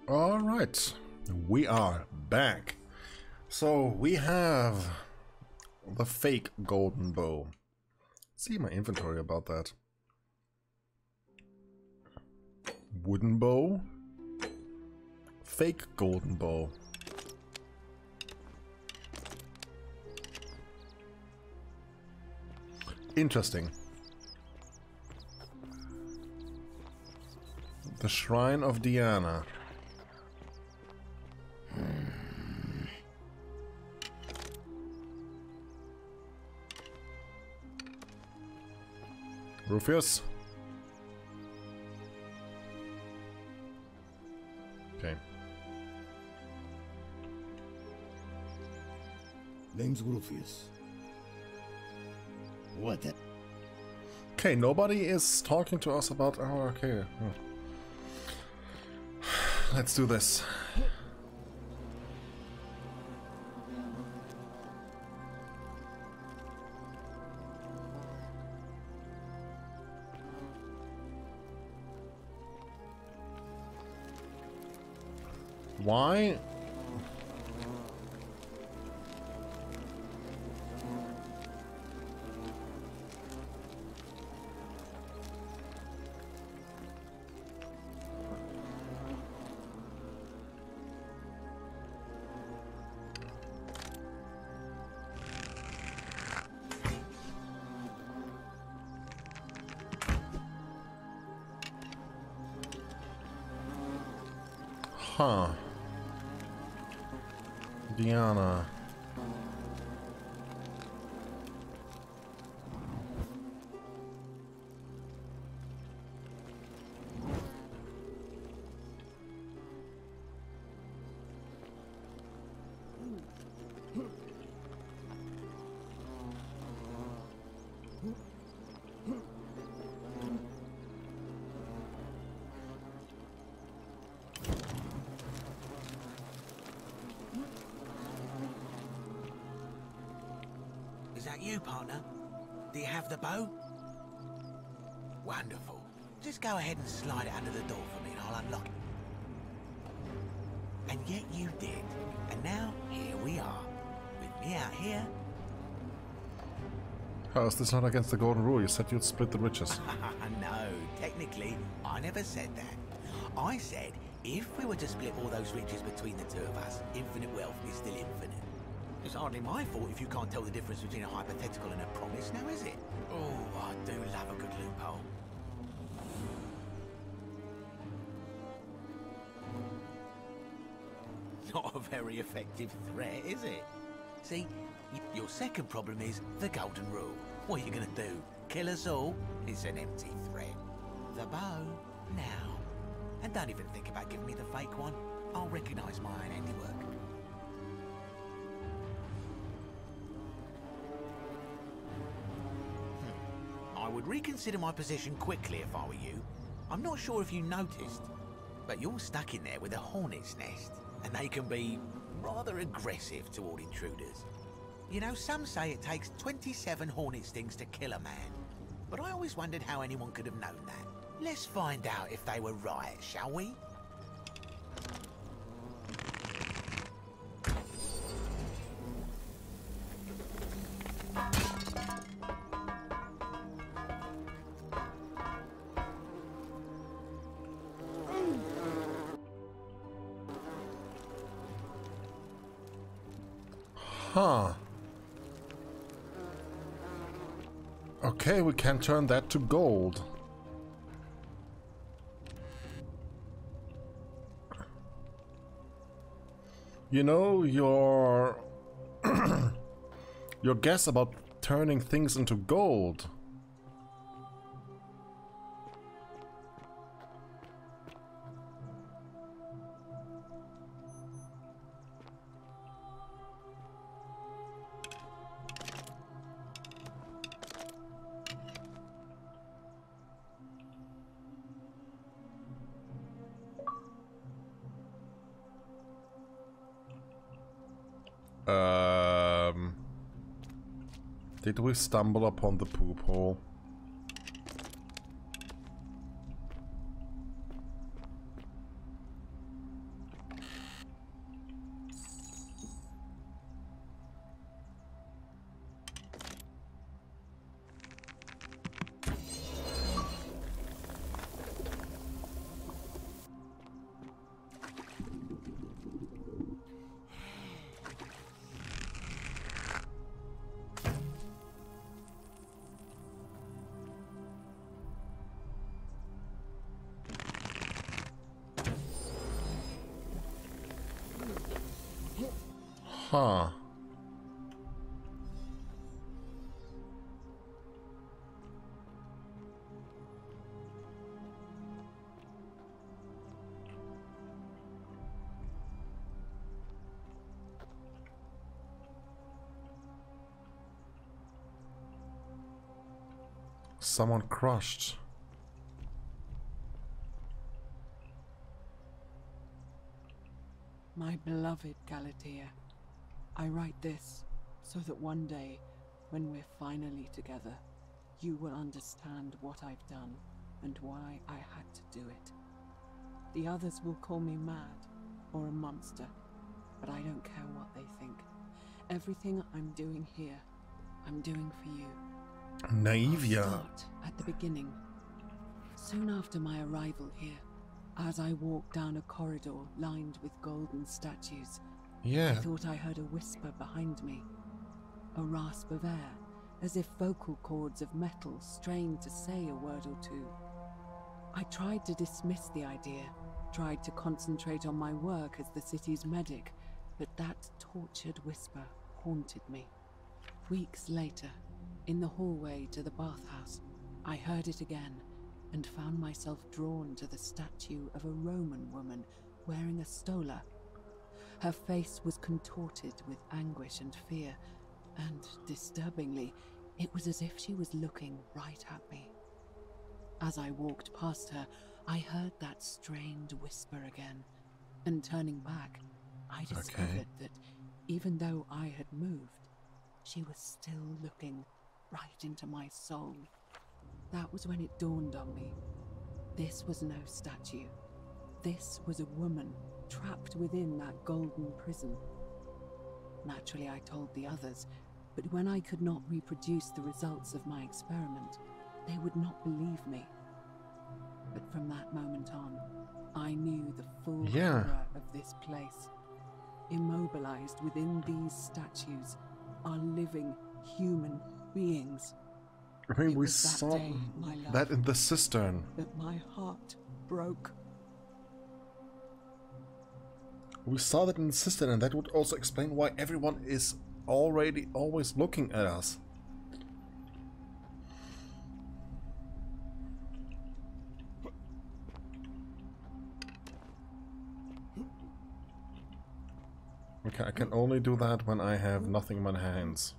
Alright, we are back. So we have the fake golden bow. See my inventory about that. Wooden bow. Fake golden bow. Interesting. The Shrine of Diana. Rufus. Okay. Name's Rufus. What the? Okay, nobody is talking to us about our... Okay. Let's do this. Why? Huh. Diana. Is that you, partner? Do you have the bow? Wonderful. Just go ahead and slide it under the door for me and I'll unlock it. And yet you did. And now, here we are. With me out here. How is this not against the golden rule? You said you'd split the riches. No, technically, I never said that. I said, if we were to split all those riches between the two of us, infinite wealth is still infinite. It's hardly my fault if you can't tell the difference between a hypothetical and a promise, now is it? Oh, I do love a good loophole. Not a very effective threat, is it? See, your second problem is the golden rule. What are you gonna do? Kill us all? It's an empty threat. The bow, now. And don't even think about giving me the fake one. I'll recognise my own handiwork. I would reconsider my position quickly if I were you. I'm not sure if you noticed, but you're stuck in there with a hornet's nest, and they can be rather aggressive toward intruders. You know, some say it takes 27 hornet stings to kill a man, but I always wondered how anyone could have known that. Let's find out if they were right, shall we? Huh. Okay, we can turn that to gold. You know, your your guess about turning things into gold. Did we stumble upon the poop hole? Huh. Someone crushed. My beloved Galatea, I write this so that one day, when we're finally together, you will understand what I've done and why I had to do it. The others will call me mad or a monster, but I don't care what they think. Everything I'm doing here, I'm doing for you. Naivia. I'll start at the beginning. Soon after my arrival here, as I walked down a corridor lined with golden statues, Yeah. I thought I heard a whisper behind me. A rasp of air, as if vocal cords of metal strained to say a word or two. I tried to dismiss the idea, tried to concentrate on my work as the city's medic, but that tortured whisper haunted me. Weeks later, in the hallway to the bathhouse, I heard it again and found myself drawn to the statue of a Roman woman wearing a stola. Her face was contorted with anguish and fear, and disturbingly, it was as if she was looking right at me. As I walked past her, I heard that strained whisper again, and turning back, I discovered that even though I had moved, she was still looking right into my soul. That was when it dawned on me. This was no statue. This was a woman trapped within that golden prison. Naturally, I told the others, but when I could not reproduce the results of my experiment, they would not believe me. But from that moment on, I knew the full horror of this place. Immobilized within these statues are living human beings. I mean, It we was that saw day, my love, that in the cistern. that my heart broke. We saw that in the cistern, and that would also explain why everyone is already always looking at us. Okay, I can only do that when I have nothing in my hands.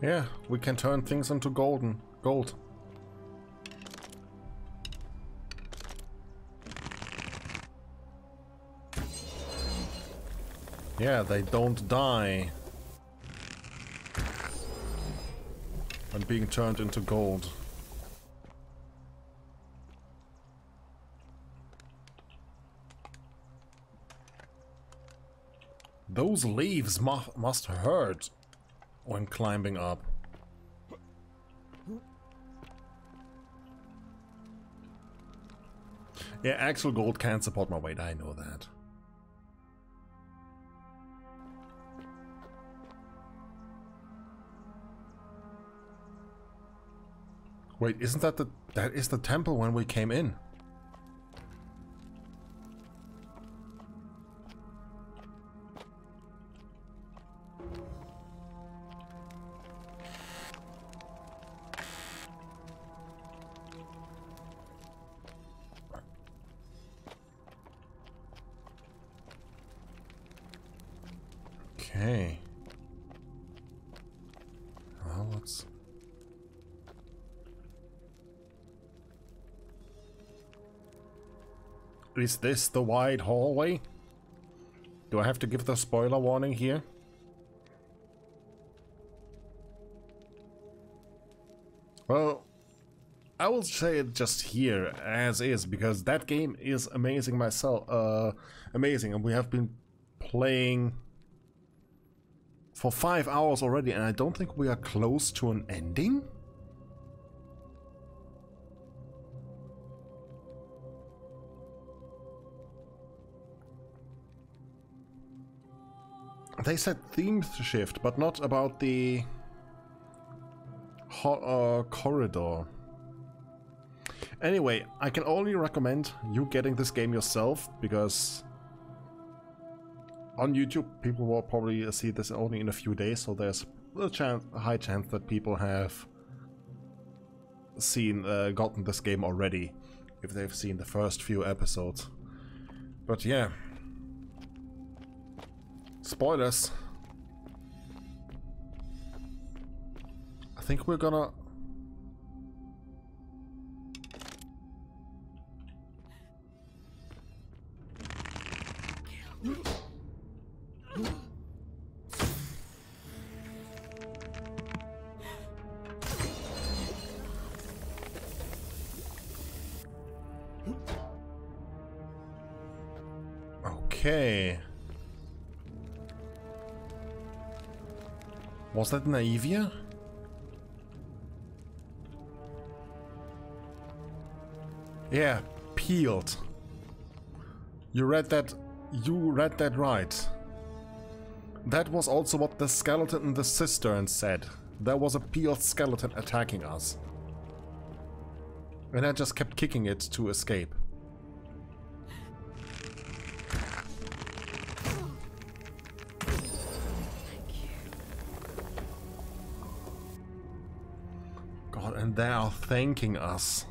Yeah, we can turn things into gold. Yeah, they don't die when being turned into gold. Those leaves must hurt when climbing up. Yeah, actual gold can't support my weight, I know that. Wait, isn't that that is the temple when we came in? Okay. Well, let's... Is this the wide hallway? Do I have to give the spoiler warning here? Well, I will say it just here as is, because that game is amazing myself, amazing, and we have been playing for 5 hours already, and I don't think we are close to an ending. They said theme shift, but not about the corridor. Anyway, I can only recommend you getting this game yourself, because on YouTube people will probably see this only in a few days, so there's a high chance that people have gotten this game already if they've seen the first few episodes. But yeah, spoilers. I think we're gonna... Okay. Was that Naivia? Yeah, peeled. You read that right. That was also what the skeleton in the cistern said. There was a peeled skeleton attacking us. And I just kept kicking it to escape. God, and they are thanking us.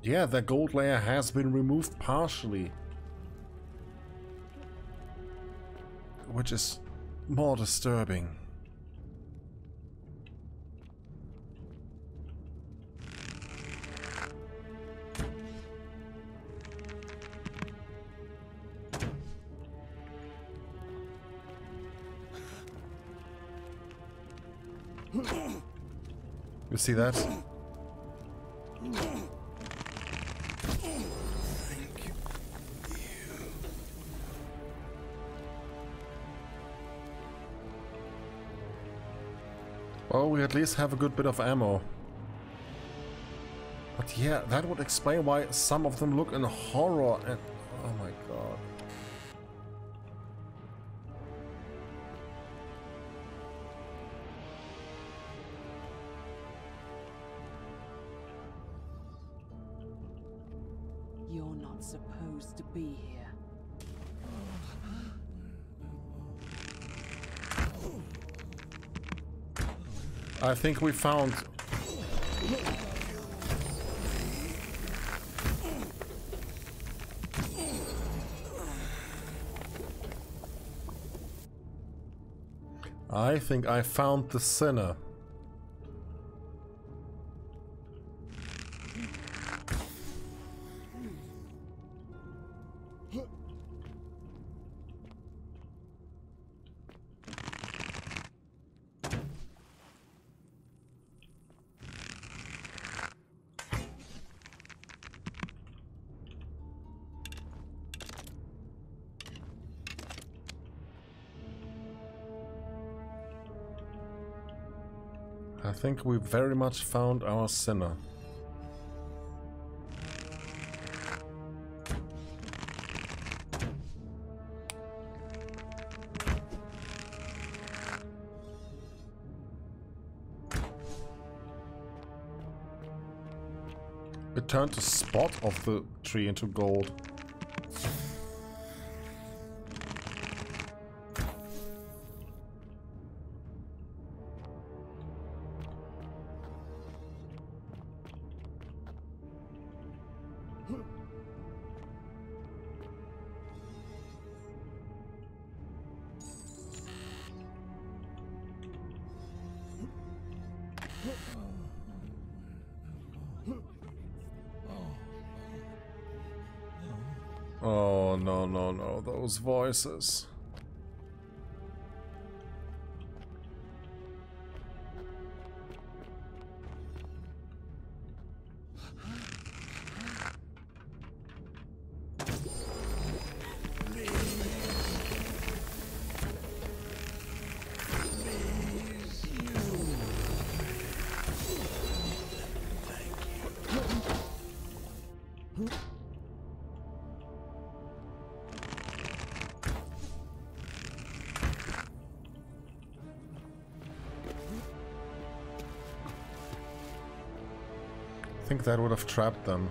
Yeah, the gold layer has been removed partially. Which is more disturbing. You see that? Well, we at least have a good bit of ammo. But yeah, that would explain why some of them look in horror and... oh my god. You're not supposed to be here. I think we found... I think I found the sinner. I think we very much found our sinner. It turned the spot of the tree into gold. Oh, no, no, no, those voices. think that would have trapped them.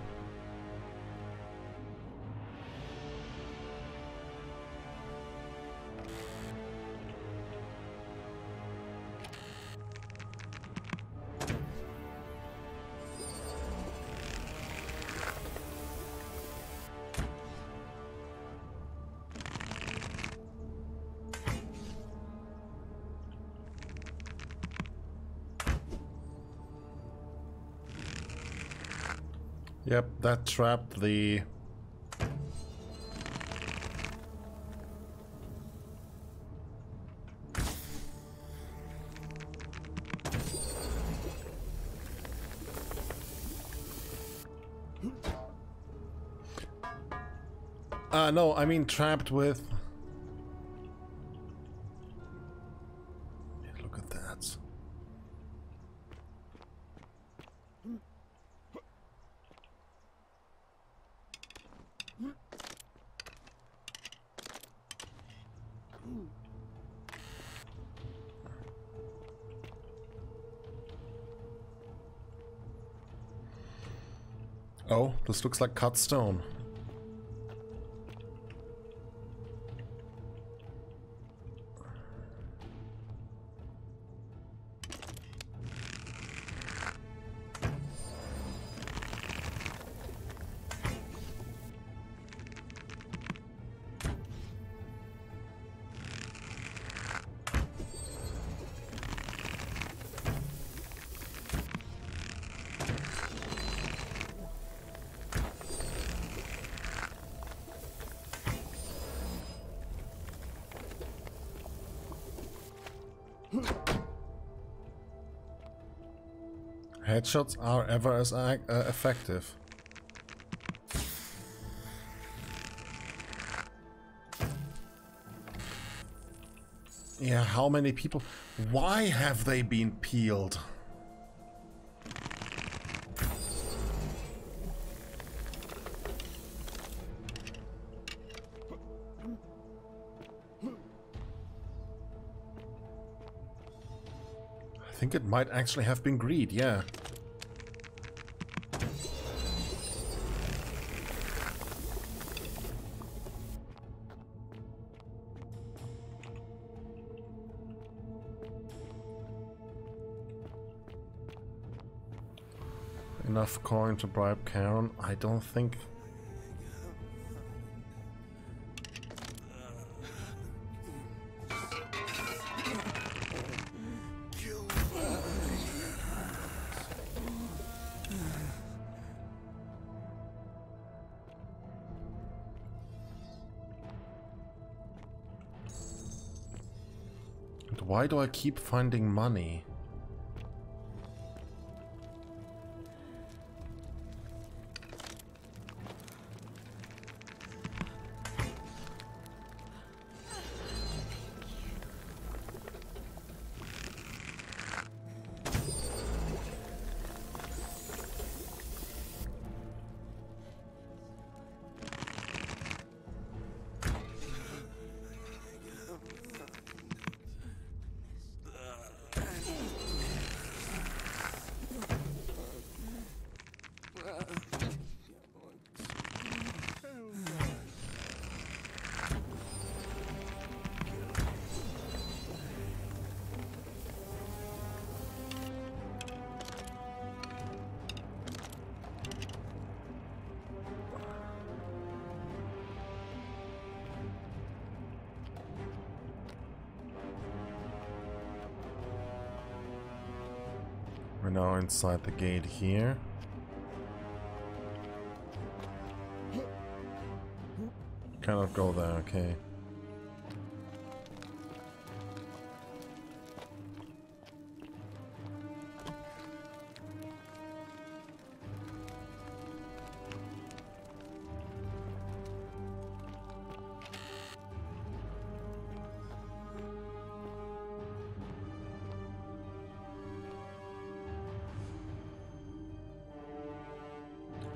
Yep, that trapped the... no, I mean trapped with... Yeah, look at that. Oh, this looks like cut stone. Headshots are ever as effective. Yeah, how many people? Why have they been peeled? I think it might actually have been greed, yeah. Enough coin to bribe Karen? I don't think... And why do I keep finding money? We're now inside the gate here. Cannot go there, okay.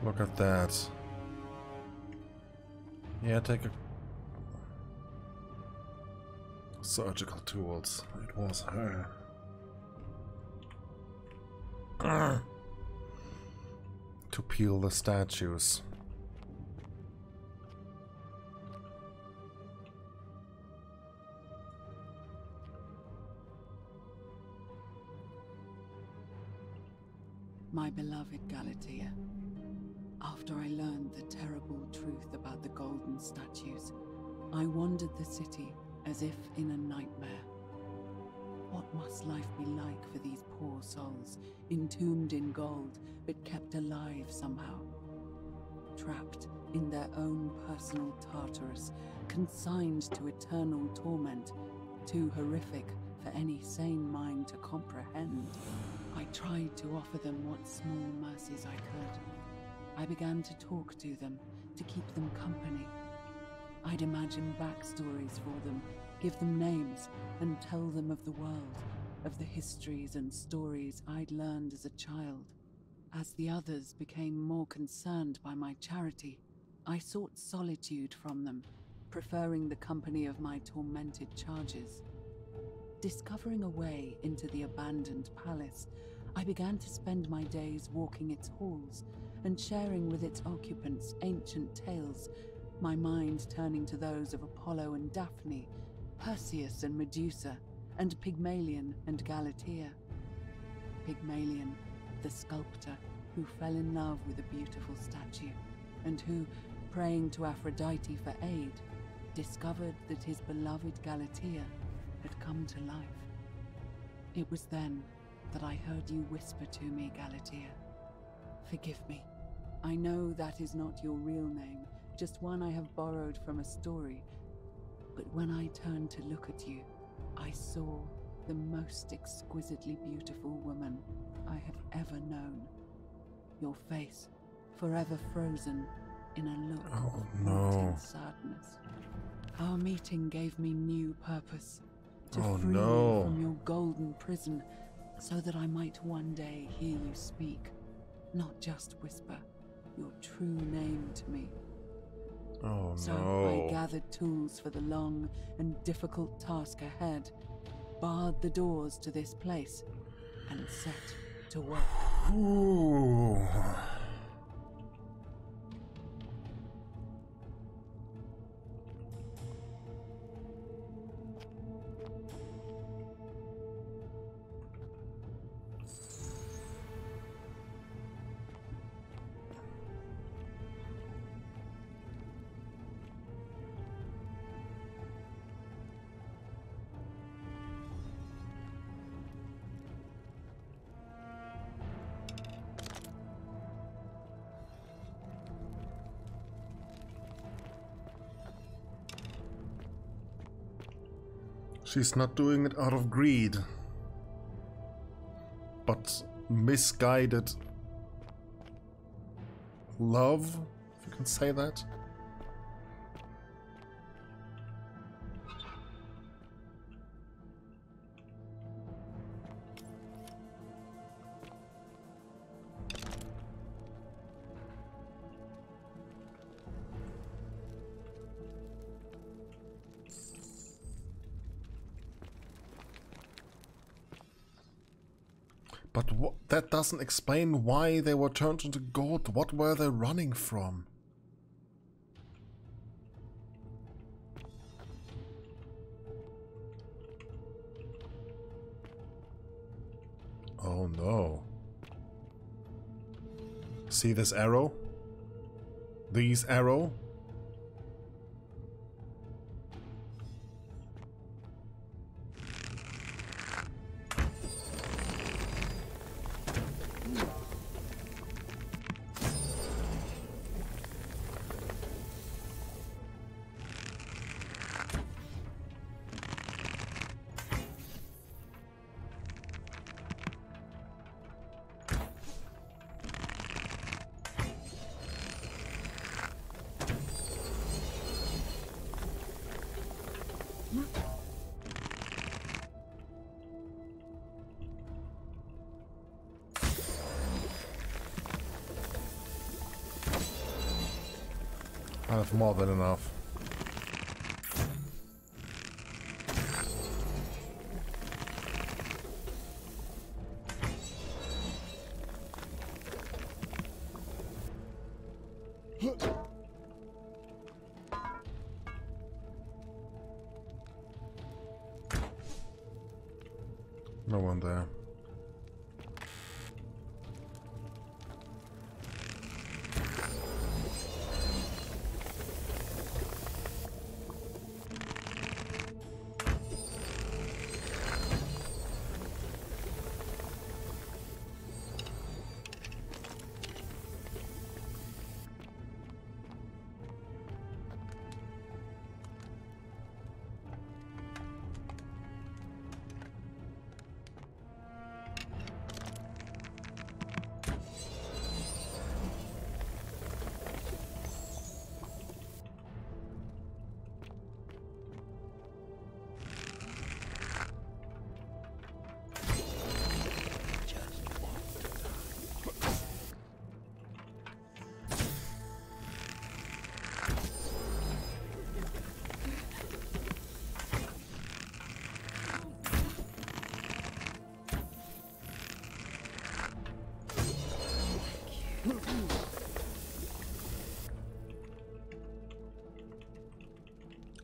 Look at that. Yeah, take a... Surgical tools. It was her. to peel the statues. My beloved Galatea, after I learned the terrible truth about the golden statues, I wandered the city as if in a nightmare. What must life be like for these poor souls, entombed in gold, but kept alive somehow? Trapped in their own personal Tartarus, consigned to eternal torment, too horrific for any sane mind to comprehend. I tried to offer them what small mercies I could. I began to talk to them, to keep them company. I'd imagine backstories for them, give them names, and tell them of the world, of the histories and stories I'd learned as a child. As the others became more concerned by my charity, I sought solitude from them, preferring the company of my tormented charges. Discovering a way into the abandoned palace, I began to spend my days walking its halls and sharing with its occupants ancient tales, my mind turning to those of Apollo and Daphne, Perseus and Medusa, and Pygmalion and Galatea. Pygmalion, the sculptor who fell in love with a beautiful statue, and who, praying to Aphrodite for aid, discovered that his beloved Galatea had come to life. It was then that I heard you whisper to me, Galatea. Forgive me. I know that is not your real name, just one I have borrowed from a story. But when I turned to look at you, I saw the most exquisitely beautiful woman I have ever known. Your face, forever frozen in a look of haunting sadness. Our meeting gave me new purpose, to free you from your golden prison, so that I might one day hear you speak, not just whisper your true name to me. So I gathered tools for the long and difficult task ahead, barred the doors to this place, and set to work. Ooh. She's not doing it out of greed, but misguided love, if you can say that. But that doesn't explain why they were turned into gold. What were they running from? Oh no. See this arrow? These arrow? I have more than enough. No one there.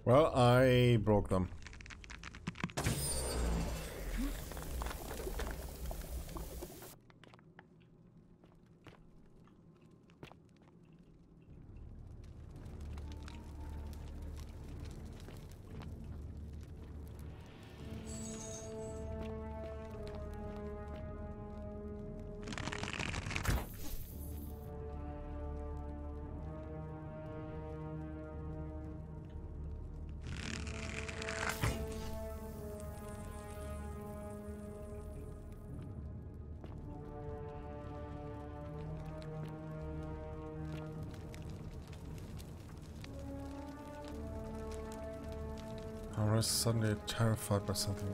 Well, I broke them. I was suddenly terrified by something.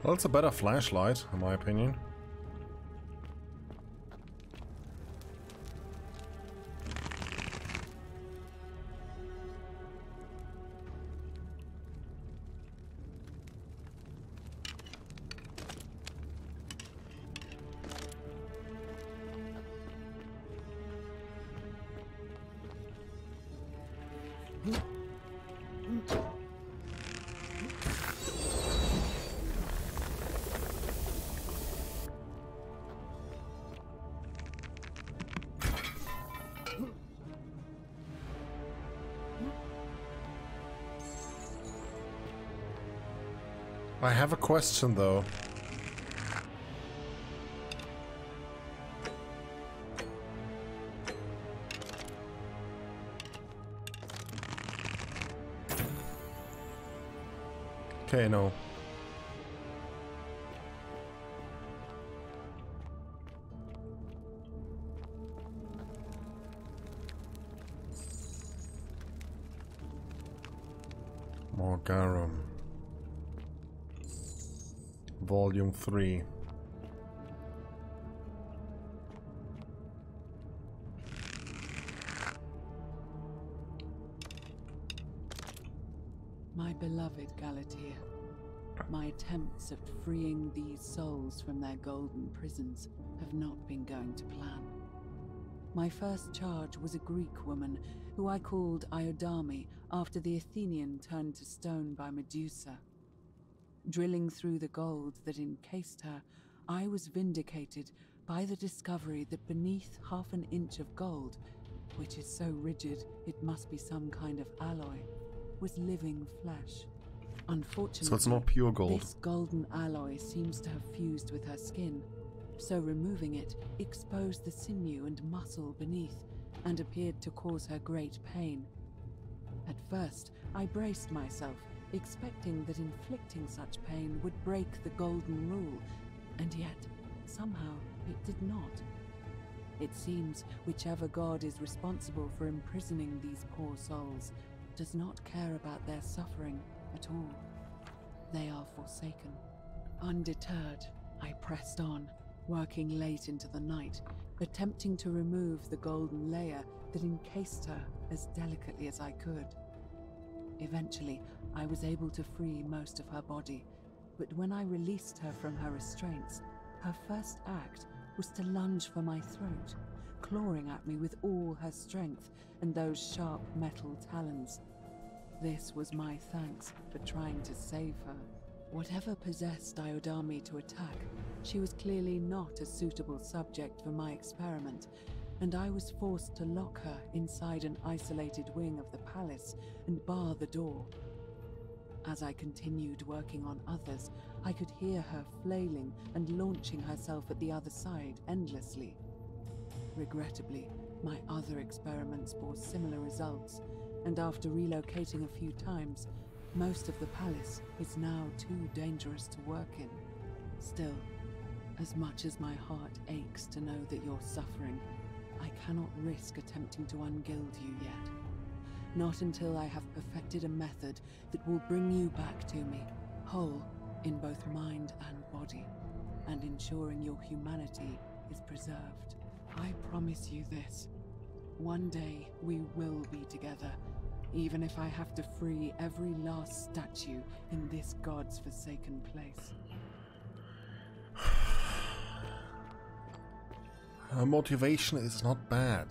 Well, it's a better flashlight, in my opinion. I have a question though. Okay, no. Morgarum. Volume 3. My beloved Galatea, my attempts at freeing these souls from their golden prisons have not been going to plan. My first charge was a Greek woman who I called Iodame after the Athenian turned to stone by Medusa. Drilling through the gold that encased her, I was vindicated by the discovery that beneath half an inch of gold, which is so rigid it must be some kind of alloy, was living flesh. Unfortunately, So it's not pure gold. This golden alloy seems to have fused with her skin, so removing it exposed the sinew and muscle beneath and appeared to cause her great pain. At first, I braced myself, expecting that inflicting such pain would break the golden rule, and yet, somehow, it did not. It seems whichever god is responsible for imprisoning these poor souls does not care about their suffering at all. They are forsaken. Undeterred, I pressed on, working late into the night, attempting to remove the golden layer that encased her as delicately as I could. Eventually, I was able to free most of her body, but when I released her from her restraints, her first act was to lunge for my throat, clawing at me with all her strength and those sharp metal talons. This was my thanks for trying to save her. Whatever possessed Diodami to attack, she was clearly not a suitable subject for my experiment, and I was forced to lock her inside an isolated wing of the palace and bar the door. As I continued working on others, I could hear her flailing and launching herself at the other side endlessly. Regrettably, my other experiments bore similar results, and after relocating a few times, most of the palace is now too dangerous to work in. Still, as much as my heart aches to know that you're suffering, I cannot risk attempting to ungild you yet. Not until I have perfected a method that will bring you back to me, whole in both mind and body, and ensuring your humanity is preserved. I promise you this. One day we will be together, even if I have to free every last statue in this god's forsaken place. Her motivation is not bad.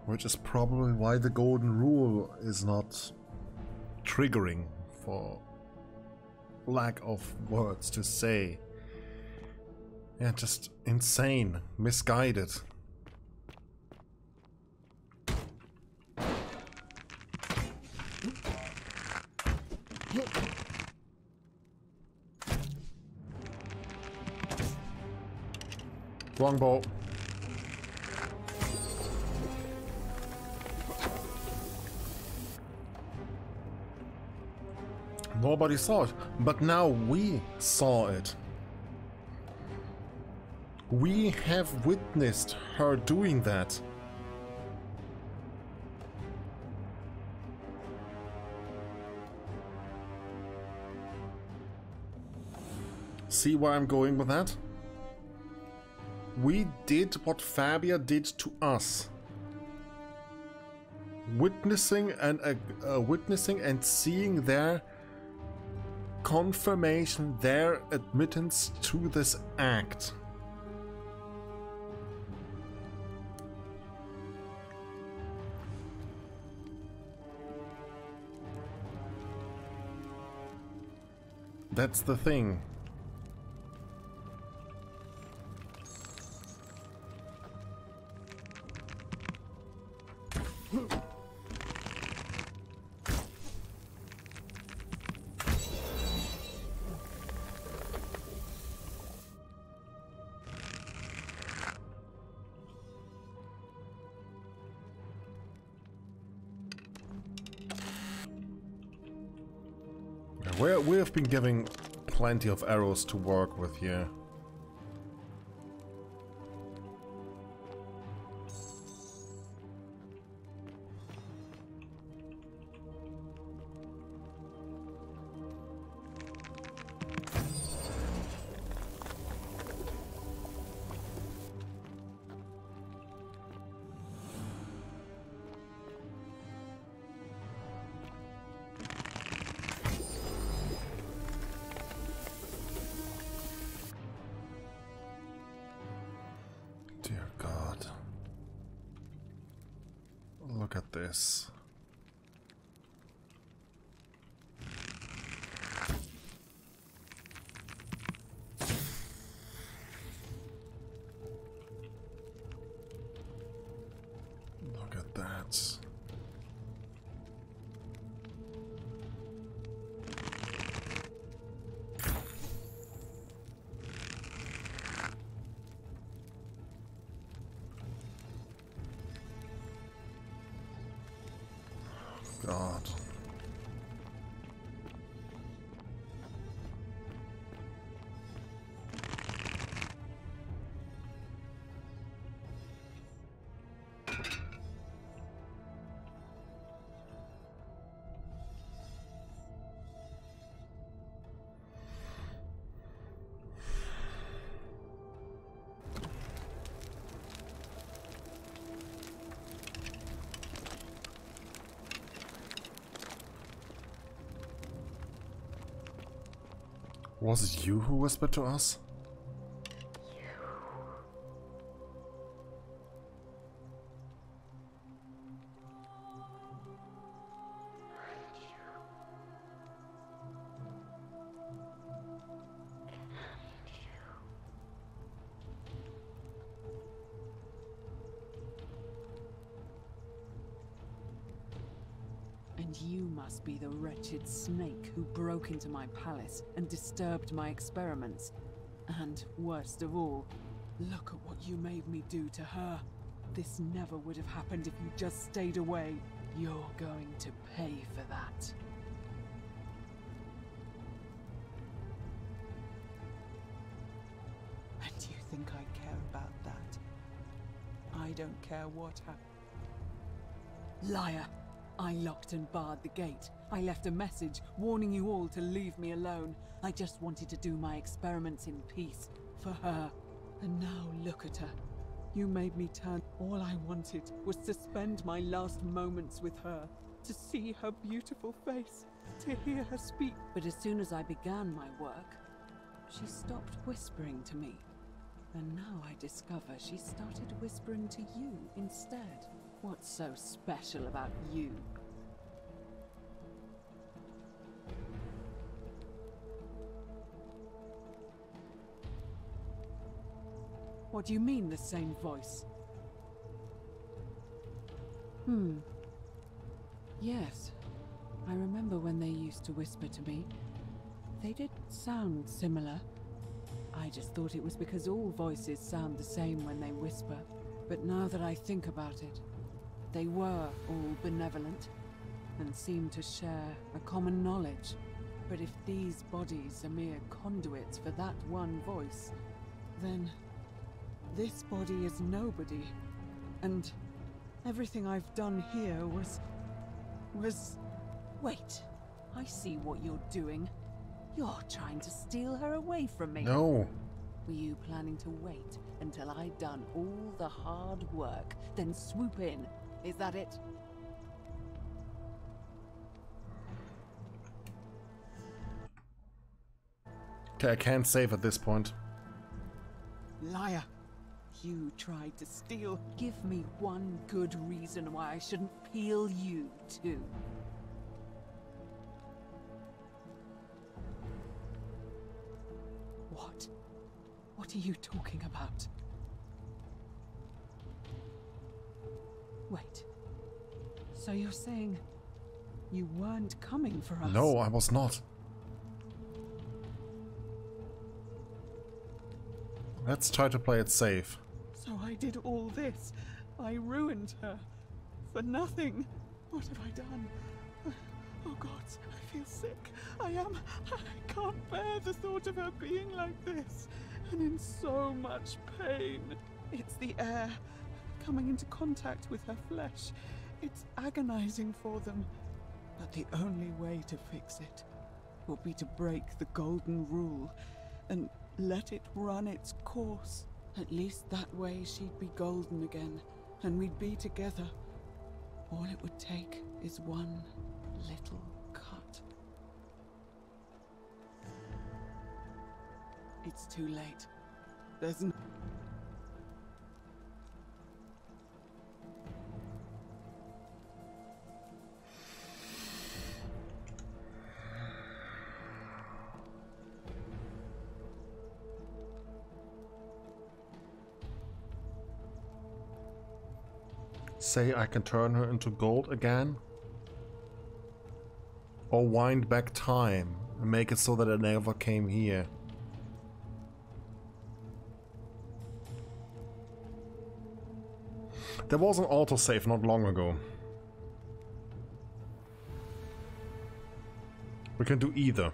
Which is probably why the golden rule is not triggering, for lack of words to say. Yeah, just insane, misguided. Longbow. Nobody saw it, but now we saw it. We have witnessed her doing that. See where I'm going with that? We did what Fabia did to us. Witnessing and seeing their confirmation, their admittance to this act. That's the thing. We have been given plenty of arrows to work with here. Look at this. Look at that. God. Was it you who whispered to us? And you must be the wretched snake who broke into my palace and disturbed my experiments. And worst of all, look at what you made me do to her. This never would have happened if you just stayed away. You're going to pay for that. And you think I care about that? I don't care what happened. Liar! I locked and barred the gate. I left a message warning you all to leave me alone. I just wanted to do my experiments in peace, for her. And now look at her. You made me turn. All I wanted was to spend my last moments with her, to see her beautiful face, to hear her speak. But as soon as I began my work, she stopped whispering to me. And now I discover she started whispering to you instead. What's so special about you? What do you mean, the same voice? Yes. I remember when they used to whisper to me. They did sound similar. I just thought it was because all voices sound the same when they whisper. But now that I think about it, they were all benevolent and seemed to share a common knowledge. But if these bodies are mere conduits for that one voice, then this body is nobody. And everything I've done here was... Wait, I see what you're doing. You're trying to steal her away from me. No. Were you planning to wait until I'd done all the hard work, then swoop in? Is that it? Okay, I can't save at this point. Liar! You tried to steal. Give me one good reason why I shouldn't peel you too. What? What are you talking about? Wait. So you're saying you weren't coming for us? No, I was not. Let's try to play it safe. So I did all this. I ruined her. For nothing. What have I done? Oh God, I feel sick. I can't bear the thought of her being like this. And in so much pain. It's the air. Coming into contact with her flesh. It's agonizing for them. But the only way to fix it will be to break the golden rule and let it run its course. At least that way she'd be golden again, and we'd be together. All it would take is one little cut. It's too late. There's no... Say I can turn her into gold again? Or wind back time and make it so that it never came here? There was an autosave not long ago. We can do either.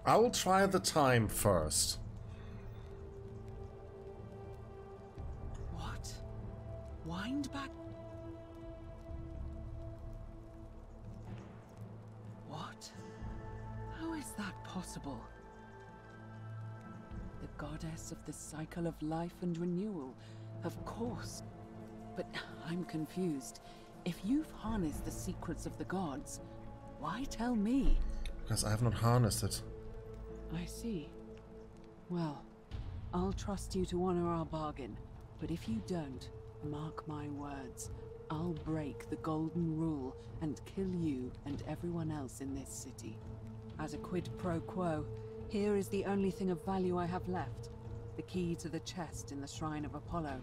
I will try the time first. What? Wind back? What? possible? The goddess of the cycle of life and renewal, of course. But I'm confused. If you've harnessed the secrets of the gods, why tell me? Because I have not harnessed it. I see. Well, I'll trust you to honor our bargain. But if you don't, mark my words, I'll break the golden rule and kill you and everyone else in this city. As a quid pro quo, here is the only thing of value I have left. The key to the chest in the Shrine of Apollo.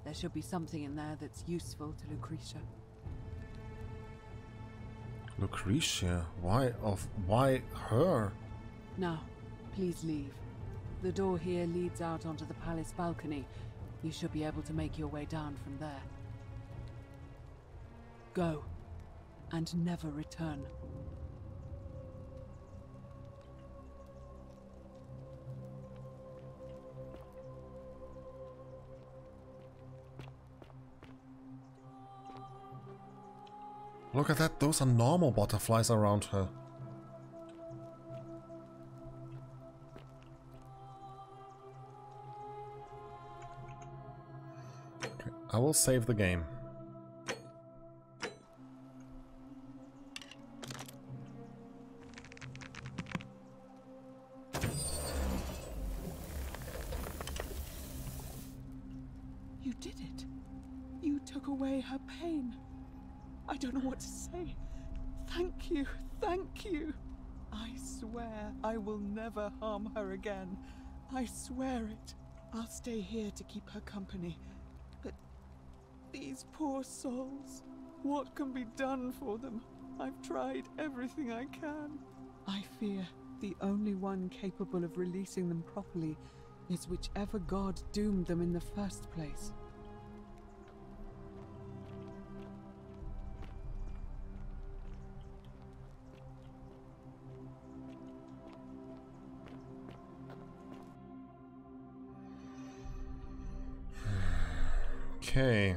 There should be something in there that's useful to Lucretia. Lucretia? Why her? Now, please leave. The door here leads out onto the palace balcony. You should be able to make your way down from there. Go, and never return. Look at that, those are normal butterflies around her. Okay, I will save the game. You did it. You took away her pain. I don't know what to say. Thank you, thank you. I swear I will never harm her again. I swear it. I'll stay here to keep her company. But these poor souls, what can be done for them? I've tried everything I can. I fear the only one capable of releasing them properly is whichever god doomed them in the first place. Okay.